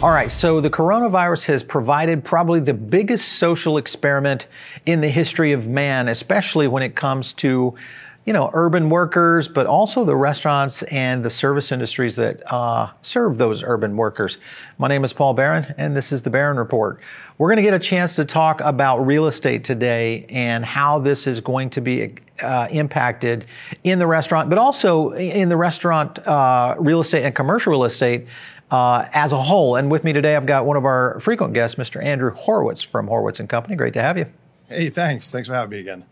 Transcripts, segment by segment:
All right, so the coronavirus has provided probably the biggest social experiment in the history of man, especially when it comes to, urban workers, but also the restaurants and the service industries that serve those urban workers. My name is Paul Barron, and this is the Barron Report. We're going to get a chance to talk about real estate today and how this is going to be impacted in the restaurant, but also in the restaurant real estate and commercial real estate as a whole. And with me today, I've got one of our frequent guests, Mr. Andrew Horowitz from Horowitz & Company. Great to have you. Hey, thanks. Thanks for having me again.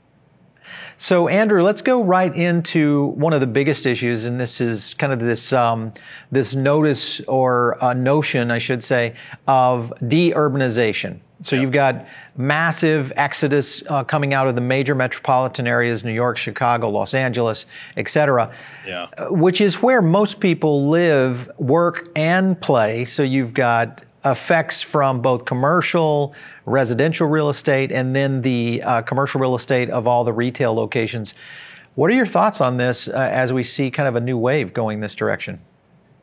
So, Andrew, let's go right into one of the biggest issues, and this is kind of this notice or notion, I should say, of de-urbanization. So You've got massive exodus coming out of the major metropolitan areas, New York, Chicago, Los Angeles, et cetera, which is where most people live, work, and play. So you've got effects from both commercial, residential real estate, and then the commercial real estate of all the retail locations. What are your thoughts on this as we see kind of a new wave going this direction?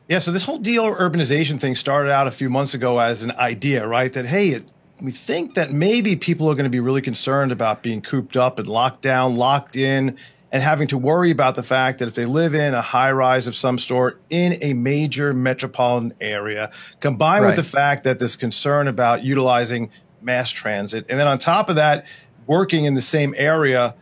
Yeah, so this whole de-urbanization thing started out a few months ago as an idea, right? That, hey, we think that maybe people are going to be really concerned about being cooped up and locked down, locked in, and having to worry about the fact that if they live in a high rise of some sort in a major metropolitan area, combined with the fact that this concern about utilizing mass transit, and then on top of that, working in the same area,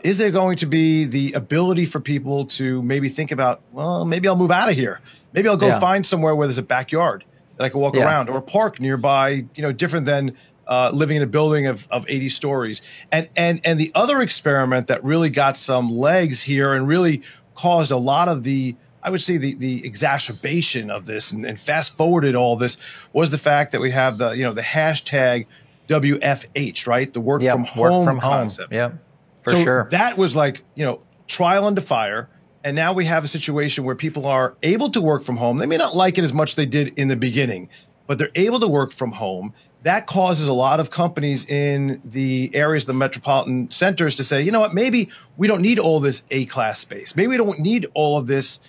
is there going to be the ability for people to maybe think about, well, maybe I'll move out of here. Maybe I'll go find somewhere where there's a backyard that I can walk around, or a park nearby, different than living in a building of 80 stories. And the other experiment that really got some legs here and really caused a lot of the, I would say, the exacerbation of this and fast forwarded all this was the fact that we have the hashtag WFH, right? The work from home concept. Yeah, for sure. That was like, trial under fire. And now we have a situation where people are able to work from home. They may not like it as much as they did in the beginning, but they're able to work from home. That causes a lot of companies in the areas of the metropolitan centers to say, you know what, maybe we don't need all this A-class space. Maybe we don't need all of this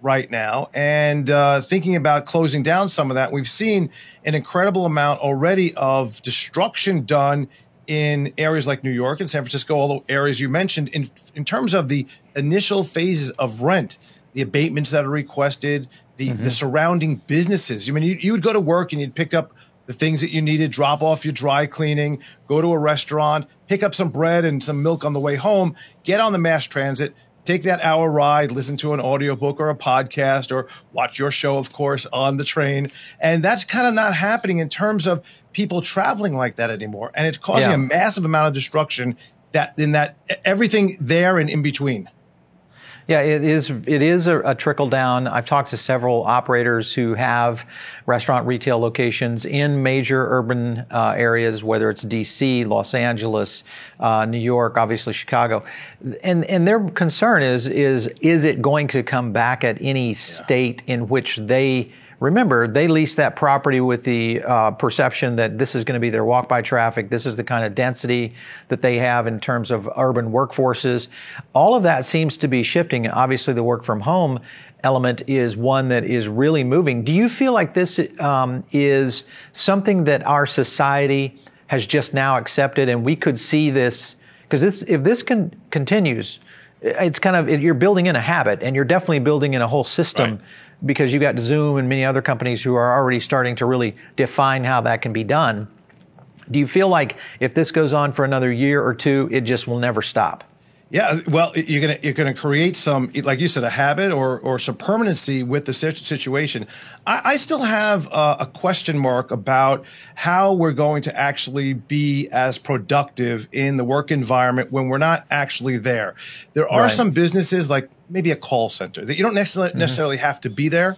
right now. And thinking about closing down some of that, we've seen an incredible amount already of destruction done in areas like New York and San Francisco, all the areas you mentioned, in terms of the initial phases of rent, the abatements that are requested, the surrounding businesses. I mean, you would go to work and you'd pick up the things that you needed, drop off your dry cleaning, go to a restaurant, pick up some bread and some milk on the way home, get on the mass transit, take that hour ride, listen to an audiobook or a podcast, or watch your show, of course, on the train. And that's kind of not happening in terms of people traveling like that anymore. And it's causing a massive amount of destruction that everything there and in between. Yeah, it is a trickle down. I've talked to several operators who have restaurant retail locations in major urban areas, whether it's DC, Los Angeles, New York, obviously Chicago. And their concern is it going to come back at any state in which they remember, they lease that property with the perception that this is going to be their walk-by traffic. This is the kind of density that they have in terms of urban workforces. All of that seems to be shifting. Obviously, the work-from-home element is one that is really moving. Do you feel like this is something that our society has just now accepted, and we could see this? Because if this continues, it's kind of, you're building in a habit, and you're definitely building in a whole system. Right. Because you got Zoom and many other companies who are already starting to really define how that can be done. Do you feel like if this goes on for another year or two, it just will never stop? Yeah, well, you're gonna create some, like you said, a habit or some permanency with the situation. I still have a question mark about how we're going to actually be as productive in the work environment when we're not actually there. There are some businesses, like maybe a call center, that you don't necessarily have to be there.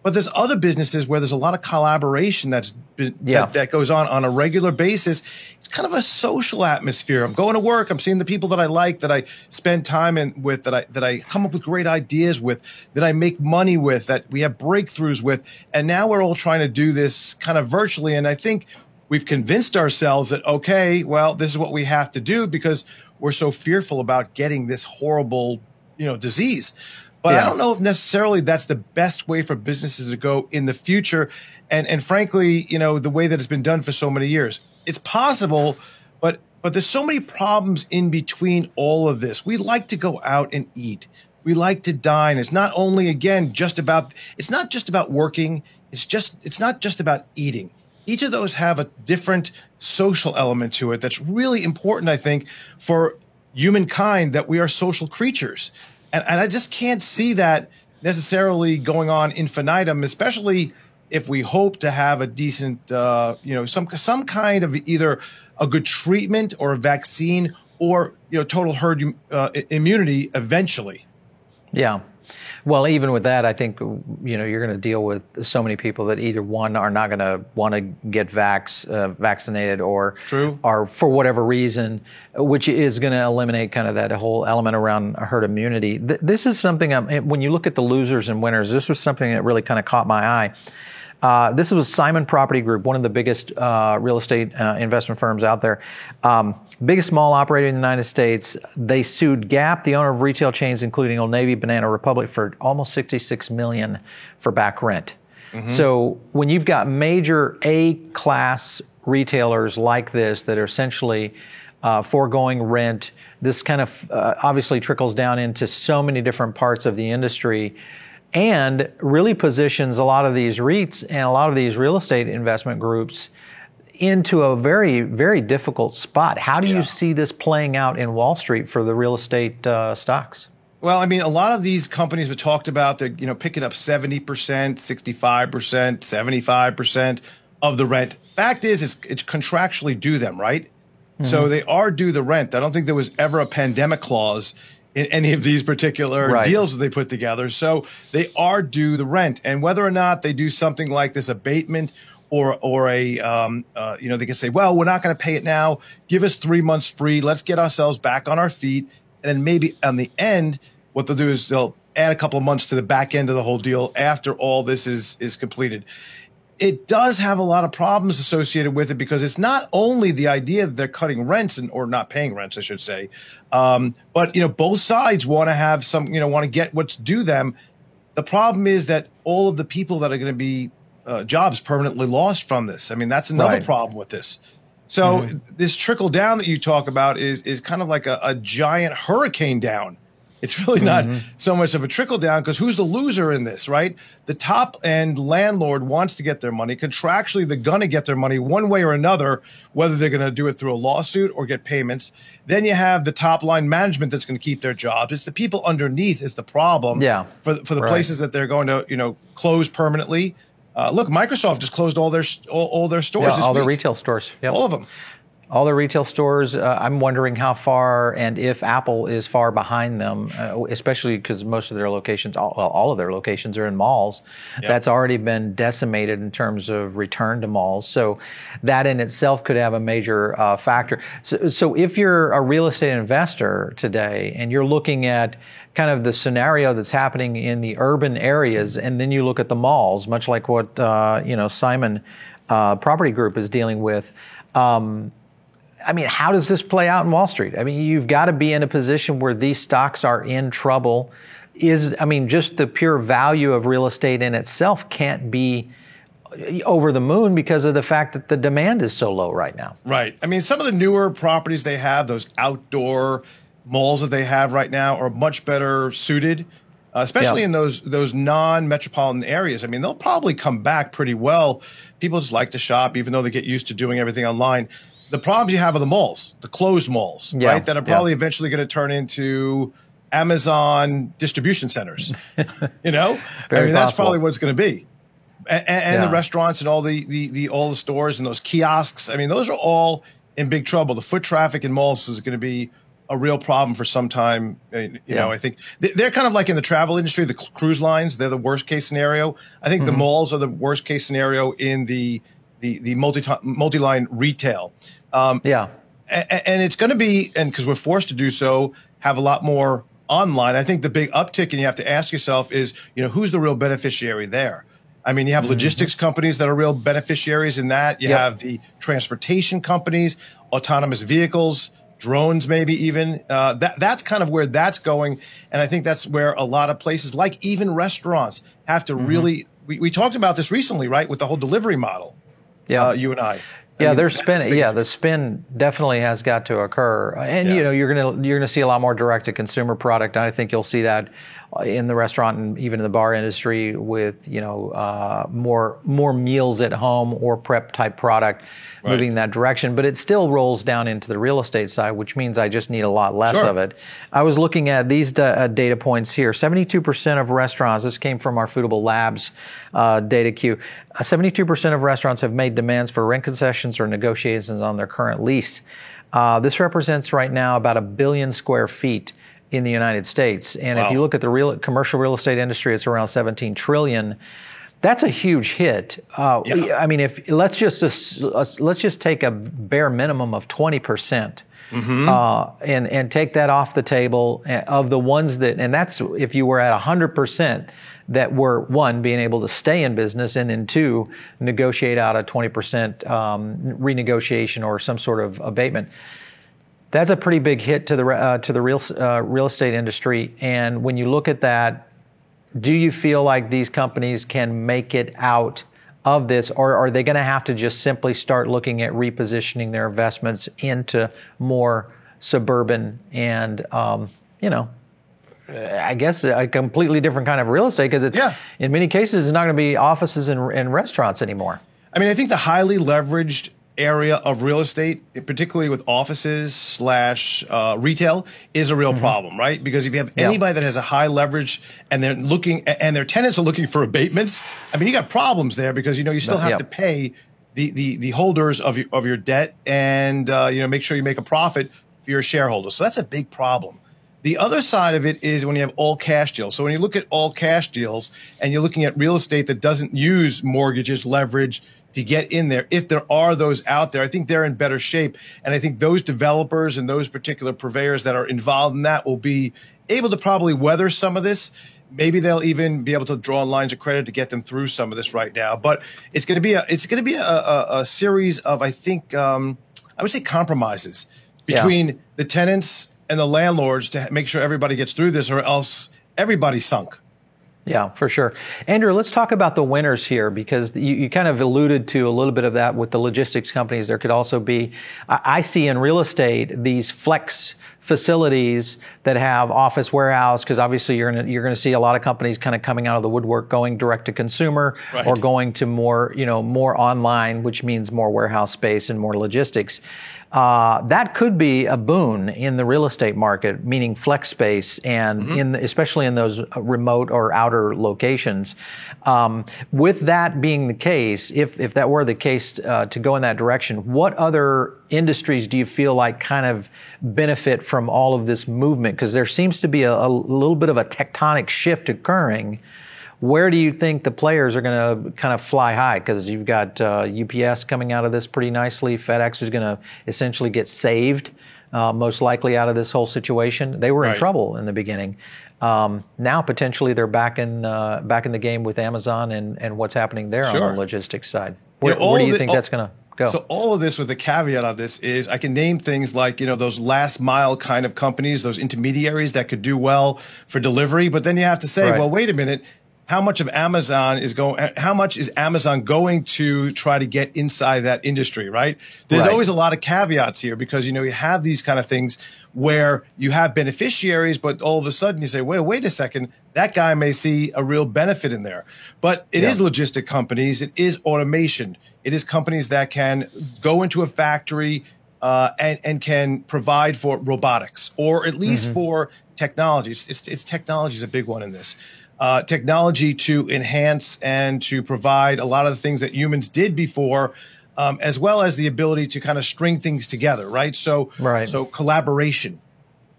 But there's other businesses where there's a lot of collaboration that goes on a regular basis. It's kind of a social atmosphere. I'm going to work. I'm seeing the people that I like, that I spend time with, that I come up with great ideas with, that I make money with, that we have breakthroughs with. And now we're all trying to do this kind of virtually. And I think we've convinced ourselves that, okay, well, this is what we have to do because we're so fearful about getting this horrible, disease. But I don't know if necessarily that's the best way for businesses to go in the future. And frankly, the way that it's been done for so many years, it's possible, but there's so many problems in between all of this. We like to go out and eat. We like to dine. It's not only, again, it's not just about working. It's not just about eating. Each of those have a different social element to it that's really important, I think, for humankind, that we are social creatures. And I just can't see that necessarily going on infinitum, especially if we hope to have a decent, some kind of either a good treatment or a vaccine or, total herd immunity eventually. Yeah. Well, even with that, I think, you're going to deal with so many people that either one are not going to want to get vaccinated or are for whatever reason, which is going to eliminate kind of that whole element around herd immunity. This is something, when you look at the losers and winners, this was something that really kind of caught my eye. This was Simon Property Group, one of the biggest real estate investment firms out there. Biggest mall operator in the United States. They sued Gap, the owner of retail chains, including Old Navy, Banana Republic, for almost $66 million for back rent. Mm-hmm. So when you've got major A-class retailers like this that are essentially foregoing rent, this kind of obviously trickles down into so many different parts of the industry and really positions a lot of these REITs and a lot of these real estate investment groups into a very, very difficult spot. How do you see this playing out in Wall Street for the real estate stocks? Well, I mean, a lot of these companies have talked about that, picking up 70%, 65%, 75% of the rent. Fact is, it's contractually due them, right? Mm-hmm. So they are due the rent. I don't think there was ever a pandemic clause in any of these particular deals that they put together. So they are due the rent. And whether or not they do something like this abatement or they can say, well, we're not going to pay it now. Give us 3 months free. Let's get ourselves back on our feet. And then maybe on the end, what they'll do is they'll add a couple of months to the back end of the whole deal after all this is completed. It does have a lot of problems associated with it because it's not only the idea that they're cutting rents or not paying rents, I should say, but both sides want to have want to get what's due them. The problem is that all of the people that are going to be jobs permanently lost from this. I mean, that's another problem with this. So this trickle down that you talk about is kind of like a giant hurricane down. It's really not so much of a trickle down because who's the loser in this, right? The top end landlord wants to get their money. Contractually, they're going to get their money one way or another, whether they're going to do it through a lawsuit or get payments. Then you have the top line management that's going to keep their jobs. It's the people underneath is the problem for the places that they're going to, close permanently. Look, Microsoft just closed all their stores this week. Their retail stores. Yep. All of them. All their retail stores. I'm wondering how far and if Apple is far behind them, especially because most of their locations, all of their locations are in malls. Yep. That's already been decimated in terms of return to malls. So that in itself could have a major factor. So if you're a real estate investor today and you're looking at kind of the scenario that's happening in the urban areas, and then you look at the malls, much like what Simon Property Group is dealing with. I mean, how does this play out in Wall Street? I mean, you've got to be in a position where these stocks are in trouble. Just the pure value of real estate in itself can't be over the moon because of the fact that the demand is so low right now. Right. I mean, some of the newer properties they have, those outdoor malls that they have right now are much better suited, especially in those non-metropolitan areas. I mean, they'll probably come back pretty well. People just like to shop, even though they get used to doing everything online. The problems you have are the malls, the closed malls, right? That are probably eventually going to turn into Amazon distribution centers. That's probably what it's going to be. And the restaurants and all the stores and those kiosks. I mean, those are all in big trouble. The foot traffic in malls is going to be a real problem for some time. I think they're kind of like in the travel industry, the cruise lines, they're the worst case scenario. I think the malls are the worst case scenario in the multi-line retail. And it's going to be, and because we're forced to do so, have a lot more online. I think the big uptick, and you have to ask yourself is, who's the real beneficiary there? I mean, you have logistics companies that are real beneficiaries in that. You have the transportation companies, autonomous vehicles, drones, maybe even. That's kind of where that's going. And I think that's where a lot of places, like even restaurants, have to really, we talked about this recently, right? With the whole delivery model, you and I. Yeah, they're spinning. Yeah, the spin definitely has got to occur, and you're gonna see a lot more direct to consumer product. And I think you'll see that in the restaurant and even in the bar industry with more meals at home or prep type product moving in that direction. But it still rolls down into the real estate side, which means I just need a lot less of it. I was looking at these data points here. 72% of restaurants. This came from our Foodable Labs data queue. 72% of restaurants have made demands for rent concessions or negotiations on their current lease. This represents right now about 1 billion square feet in the United States. And if you look at the commercial real estate industry, it's around 17 trillion. That's a huge hit. I mean, if let's just take a bare minimum of 20%. And take that off the table of the ones that, and that's if you were at 100% that were, one, being able to stay in business, and then two, negotiate out a 20% renegotiation or some sort of abatement. That's a pretty big hit to the real estate industry. And when you look at that, do you feel like these companies can make it out of this, or are they going to have to just simply start looking at repositioning their investments into more suburban and, I guess a completely different kind of real estate, because it's in many cases it's not going to be offices and restaurants anymore. I mean, I think the highly leveraged area of real estate, particularly with offices / retail, is a real problem, right? Because if you have anybody that has a high leverage and they're looking, and their tenants are looking for abatements, I mean, you got problems there because you still have to pay the holders of your debt, and make sure you make a profit for your shareholders. So that's a big problem. The other side of it is when you have all cash deals. So when you look at all cash deals and you're looking at real estate that doesn't use mortgages, leverage to get in there, if there are those out there, I think they're in better shape. And I think those developers and those particular purveyors that are involved in that will be able to probably weather some of this. Maybe they'll even be able to draw on lines of credit to get them through some of this right now. But it's going to be a series of, I think, I would say compromises between the tenants and the landlords to make sure everybody gets through this, or else everybody's sunk. Yeah, for sure. Andrew, let's talk about the winners here, because you kind of alluded to a little bit of that with the logistics companies. There could also be, I see in real estate, these flex facilities that have office warehouse, because obviously you're going to see a lot of companies kind of coming out of the woodwork, going direct to consumer, or going to more online, which means more warehouse space and more logistics. That could be a boon in the real estate market, meaning flex space, and especially in those remote or outer locations. With that being the case, if that were the case to go in that direction, what other industries do you feel like kind of benefit from all of this movement? Because there seems to be a little bit of a tectonic shift occurring. Where do you think the players are going to kind of fly high? Because you've got UPS coming out of this pretty nicely. FedEx is going to essentially get saved, most likely, out of this whole situation. They were in trouble in the beginning. Now potentially they're back in the game with Amazon and what's happening there on the logistics side. Where do you think that's going to go? So all of this, with the caveat of this, is I can name things like those last mile kind of companies, those intermediaries that could do well for delivery. But then you have to say, well, wait a minute. How much is Amazon going to try to get inside that industry, right? There's always a lot of caveats here, because, you have these kind of things where you have beneficiaries, but all of a sudden you say, wait a second, that guy may see a real benefit in there. But it is logistic companies. It is automation. It is companies that can go into a factory and can provide for robotics, or at least for technology. It's technology is a big one in this. Technology to enhance and to provide a lot of the things that humans did before, as well as the ability to kind of string things together, right? So collaboration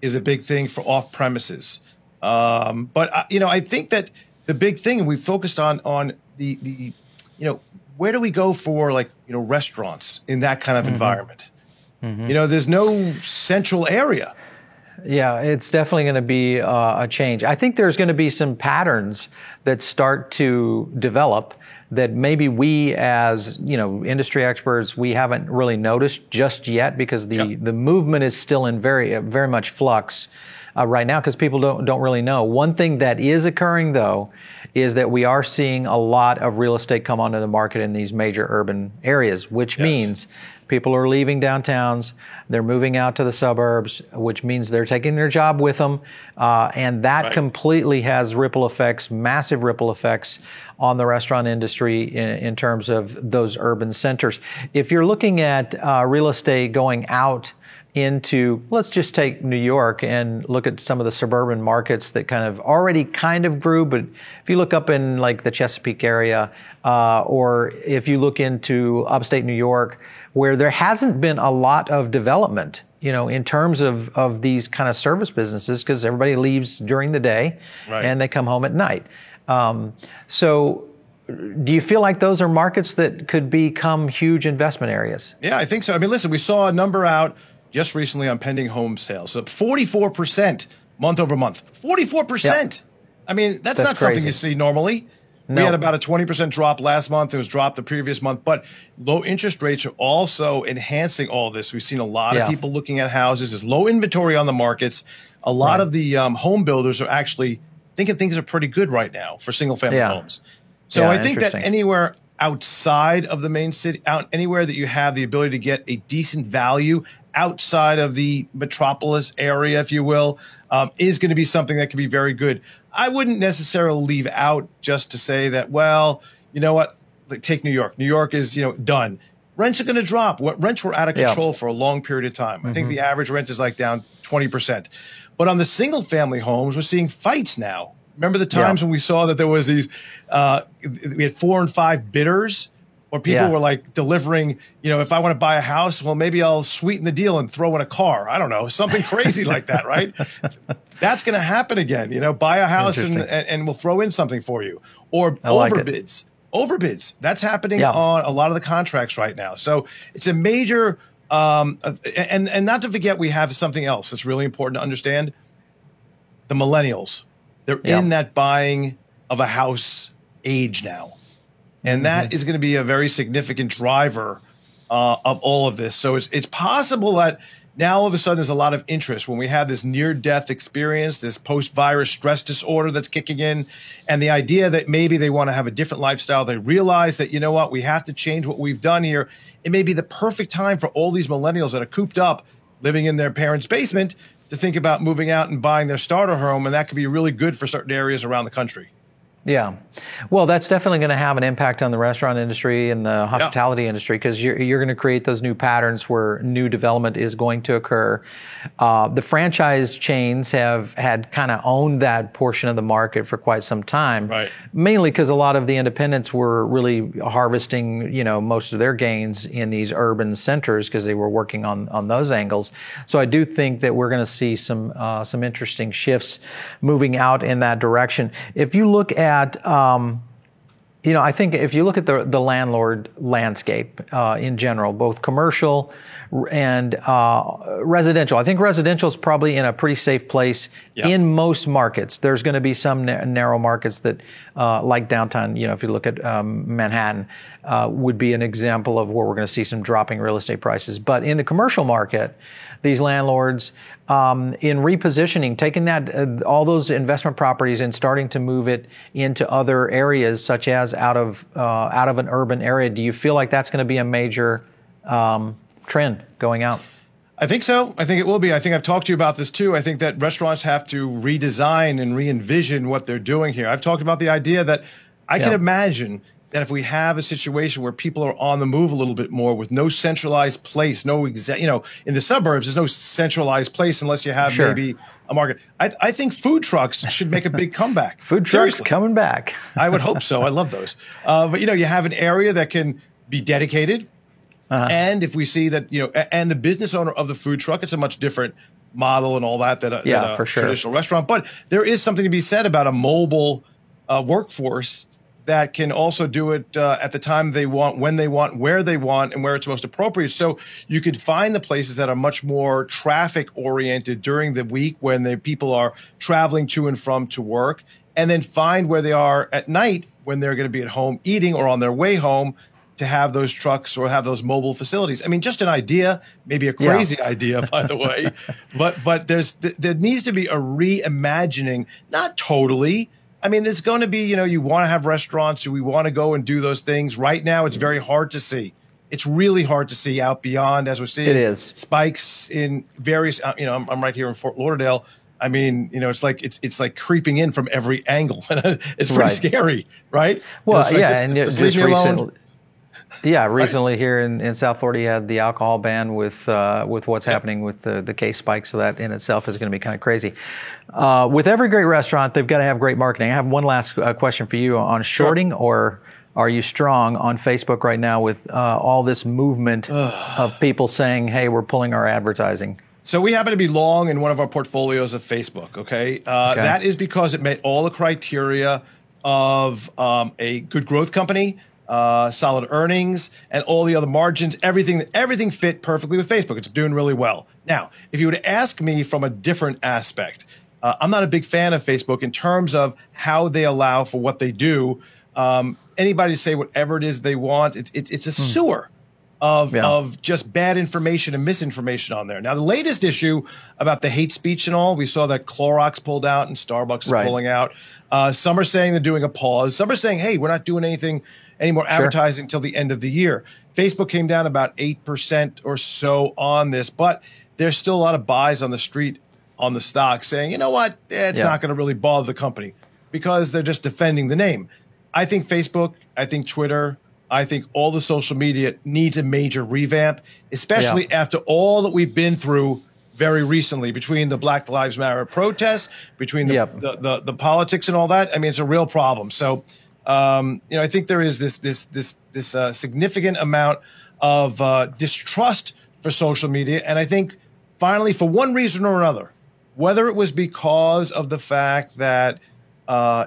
is a big thing for off premises. But I think that the big thing, and we focused on the where do we go for restaurants in that kind of environment? There's no central area. Yeah, it's definitely going to be a change. I think there's going to be some patterns that start to develop that maybe we as, industry experts, we haven't really noticed just yet because the movement is still in very much flux right now because people don't really know. One thing that is occurring though is that we are seeing a lot of real estate come onto the market in these major urban areas, which means people are leaving downtowns, they're moving out to the suburbs, which means they're taking their job with them. And that completely has ripple effects, massive ripple effects on the restaurant industry in terms of those urban centers. If you're looking at real estate going out into, let's just take New York and look at some of the suburban markets that already grew, but if you look up in like the Chesapeake area, or if you look into upstate New York, where there hasn't been a lot of development, in terms of these kind of service businesses, because everybody leaves during the day and they come home at night. So do you feel like those are markets that could become huge investment areas? Yeah, I think so. I mean, listen, we saw a number out just recently on pending home sales, so 44% month over month. 44%. Yep. I mean, that's not crazy. Something you see normally. No. We had about a 20% drop last month. It was dropped the previous month. But low interest rates are also enhancing all this. We've seen a lot of people looking at houses. There's low inventory on the markets. A lot of the home builders are actually thinking things are pretty good right now for single-family homes. So I think that anywhere outside of the main city, anywhere that you have the ability to get a decent value outside of the metropolis area, if you will, is going to be something that can be very good. I wouldn't necessarily leave out just to say that, well, you know what, like, take New York. New York is, done. Rents are going to drop. Rents were out of control for a long period of time. I think the average rent is like down 20%. But on the single family homes, we're seeing fights now. Remember the times when we saw that there was these, we had 4 and 5 bidders, or people were like delivering, if I want to buy a house, well, maybe I'll sweeten the deal and throw in a car. I don't know, something crazy like that, right? That's going to happen again. Buy a house and we'll throw in something for you. Or overbids. Overbids. That's happening on a lot of the contracts right now. So it's a major, and not to forget, we have something else that's really important to understand. The millennials, they're in that buying of a house age now. And that is going to be a very significant driver of all of this. So it's possible that now all of a sudden there's a lot of interest when we have this near-death experience, this post-virus stress disorder that's kicking in, and the idea that maybe they want to have a different lifestyle. They realize that, we have to change what we've done here. It may be the perfect time for all these millennials that are cooped up, living in their parents' basement, to think about moving out and buying their starter home, and that could be really good for certain areas around the country. Yeah. Well, that's definitely going to have an impact on the restaurant industry and the hospitality industry, because you're going to create those new patterns where new development is going to occur. The franchise chains have had kind of owned that portion of the market for quite some time, mainly because a lot of the independents were really harvesting, most of their gains in these urban centers because they were working on those angles. So I do think that we're going to see some interesting shifts moving out in that direction. If you look at I think if you look at the landlord landscape in general, both commercial and residential, I think residential is probably in a pretty safe place in most markets. There's going to be some narrow markets that, like downtown, if you look at Manhattan, would be an example of where we're going to see some dropping real estate prices. But in the commercial market, these landlords, in repositioning, taking that all those investment properties and starting to move it into other areas, such as out of an urban area, do you feel like that's going to be a major trend going out? I think so. I think it will be. I think I've talked to you about this too. I think that restaurants have to redesign and re-envision what they're doing here. I've talked about the idea that I can imagine that if we have a situation where people are on the move a little bit more with no centralized place, in the suburbs, there's no centralized place unless you have maybe a market. I think food trucks should make a big comeback. Food trucks coming back. I would hope so. I love those. But, you have an area that can be dedicated. And if we see that, and the business owner of the food truck, it's a much different model and all that than a traditional restaurant. But there is something to be said about a mobile workforce that can also do it at the time they want, when they want, where they want, and where it's most appropriate. So you could find the places that are much more traffic oriented during the week when the people are traveling to and from to work, and then find where they are at night when they're going to be at home eating or on their way home to have those trucks or have those mobile facilities. I mean, just an idea, maybe a crazy idea, by the way, but there needs to be a reimagining, not totally. I mean, there's going to be, you want to have restaurants, we want to go and do those things. Right now, it's very hard to see. It's really hard to see out beyond, as we're seeing, it is. Spikes in various, I'm right here in Fort Lauderdale. I mean, it's like creeping in from every angle. It's pretty scary, right? Well, like, yeah, just leave me alone. Recently here in South Florida, you had the alcohol ban with what's happening with the case spikes. So that in itself is going to be kind of crazy. With every great restaurant, they've got to have great marketing. I have one last question for you on shorting, or are you strong on Facebook right now with all this movement of people saying, hey, we're pulling our advertising? So we happen to be long in one of our portfolios of Facebook, okay? That is because it met all the criteria of a good growth company, solid earnings, and all the other margins. Everything fit perfectly with Facebook. It's doing really well. Now, if you were to ask me from a different aspect, I'm not a big fan of Facebook in terms of how they allow for what they do. Anybody say whatever it is they want. It's a sewer of just bad information and misinformation on there. Now, the latest issue about the hate speech and all, we saw that Clorox pulled out and Starbucks is pulling out. Some are saying they're doing a pause. Some are saying, hey, we're not doing any more advertising until the end of the year. Facebook came down about 8% or so on this, but there's still a lot of buys on the street on the stock saying, you know what, it's not going to really bother the company because they're just defending the name. I think Facebook, I think Twitter, I think all the social media needs a major revamp, especially after all that we've been through very recently between the Black Lives Matter protests, between the politics and all that. I mean, it's a real problem. So, I think there is this significant amount of distrust for social media. And I think finally, for one reason or another, whether it was because of the fact that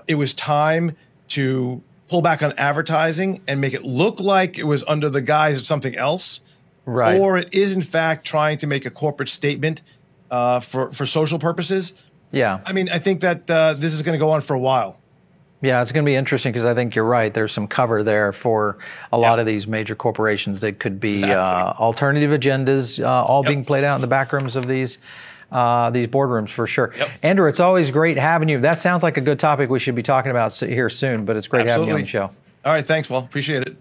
it was time to pull back on advertising and make it look like it was under the guise of something else, or it is in fact trying to make a corporate statement for social purposes. Yeah, I mean, I think that this is going to go on for a while. Yeah, it's going to be interesting because I think you're right. There's some cover there for a lot of these major corporations that could be alternative agendas all being played out in the back rooms of these boardrooms for sure. Andrew, it's always great having you. That sounds like a good topic we should be talking about here soon, but it's great having you on the show. All right, thanks, Paul. Appreciate it.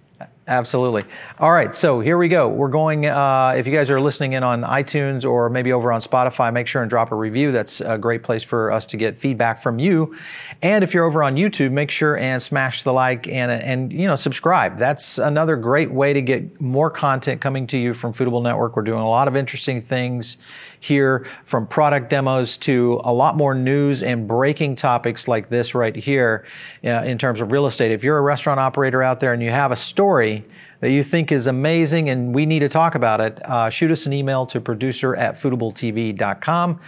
Absolutely. All right, so here we go. We're going, if you guys are listening in on iTunes or maybe over on Spotify, make sure and drop a review. That's a great place for us to get feedback from you. And if you're over on YouTube, make sure and smash the like and subscribe. That's another great way to get more content coming to you from Foodable Network. We're doing a lot of interesting things here, from product demos to a lot more news and breaking topics like this right here in terms of real estate. If you're a restaurant operator out there and you have a story that you think is amazing and we need to talk about it, shoot us an email to producer@foodabletv.com.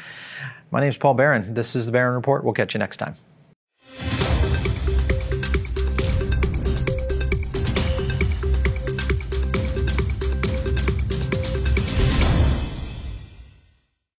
My name is Paul Barron. This is the Barron Report. We'll catch you next time.